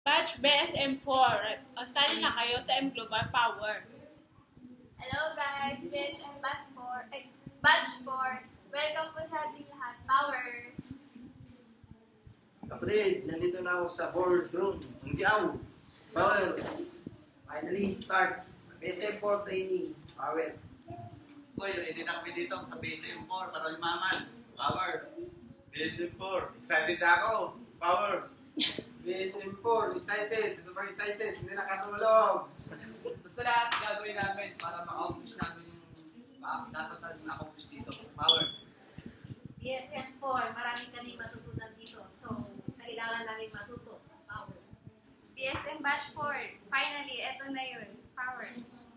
Batch BSM4. Sali na kayo sa M Global Power. Hello guys, Batch and Batch 4. Welcome po sa ating lahat. Power! Kapatid, nandito na ako sa boardroom. Hindi ako. Power. Finally, start. BSM4 training. Power. Uy, ready na kami dito sa BSM4 para umaman. Power. BSM4, excited na ako. Power. BSM4, excited. Super excited. Hindi nakatulog. Basta lahat gagawin namin para ma-accomplish namin yung dapat na accomplish dito. Power. BSM4, marami kami matutunan dito. So, kailangan namin matuto. Power. BSM Batch 4. Finally, eto na yun. Power!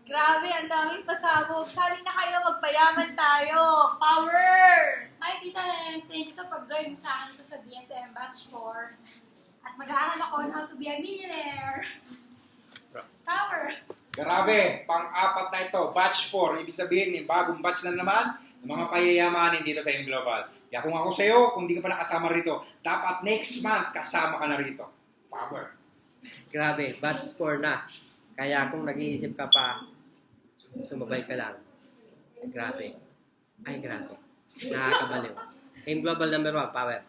Grabe, ang daming pasabog. Sali na kayo, magpayaman tayo. Power! Hi, Tita Lems. Thank you sa pag-join sa akin ito sa BSM Batch 4. At mag-aaral ako on how to be a millionaire. Power! Grabe, pang-apat na ito, batch 4. Ibig sabihin, may bagong batch na naman ng mga payayamanin dito sa M Global. Kaya kung ako sa'yo, kung di ka pa nakasama rito, dapat next month kasama ka na rito. Power! Grabe, batch 4 na. Kaya kung nag-iisip ka pa, sumabay ka lang. Grabe. Ay, grabe. Nakakabaliw. M Global number 1, power.